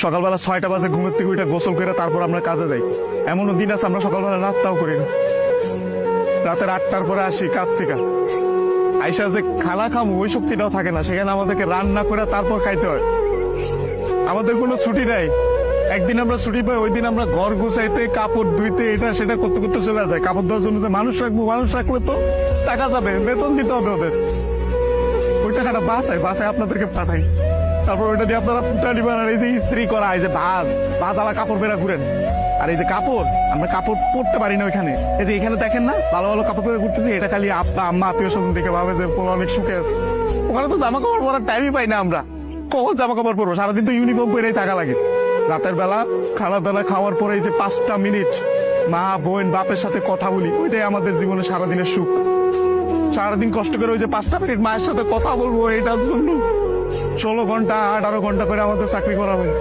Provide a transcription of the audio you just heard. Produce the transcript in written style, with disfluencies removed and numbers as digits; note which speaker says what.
Speaker 1: সকালবেলা 6টা বাজে ঘুমের থেকে উঠে গোসল করে তারপর আমরা কাজে যাই। এমনও দিন আছে আমরা সকালবেলা নাস্তাও করি না। রাতের 8টার পরে আসি কাজ থেকে, আইসা যে খানা খামো ওই শক্তিটাও থাকে না, সেখানে আমাদেরকে রান্না করে তারপর খাইতে হয়। আমাদের কোনো ছুটি নাই। একদিন আমরা ছুটি পাই, ওই দিন আমরা ঘর গুছাইতে, কাপড় ধুইতে, এটা সেটা করতে করতে চলে যায়। কাপড় ধোয়ার জন্য যে মানুষ রাখলে তো টাকা যাবে, বেতন দিতে হবে ওদের। ওই টাকাটা বাসায় আপনাদেরকে পাঠাই, তারপর ওইটা দিয়ে আপনারা ফুটা নিবেন। আর এই যে ইস্ত্রি করা, এই যে ভাজ আলা কাপড় বেড়া ঘুরেন। আর এই যে কাপড়, আমরা কাপড় পরতে পারি না ওইখানে। এই যে এখানে দেখেন না ভালো ভালো কাপড় পরে ঘুরতেছি, এটা খালি আপনা আম্মা আত্মীয় স্বজন দেখে ভাবে যে অনেক সুখে আছে। ওখানে তো জামা কাপড় পরার টাইমই পাই না আমরা। কখন জামা কাপড় পরবো? সারাদিন তো ইউনিফর্ম পরেই থাকা লাগে। রাতের বেলা খাওয়া খাওয়ার পরে এই যে 5টা মিনিট মা বোন বাপের সাথে কথা বলি, ওইটাই আমাদের জীবনে সারাদিনের সুখ। সারাদিন কষ্ট করে ওই যে 5টা মিনিট মায়ের সাথে কথা বলবো, এটার জন্য 16 ঘন্টা 18 ঘন্টা করে আমাদের চাকরি করা হয়।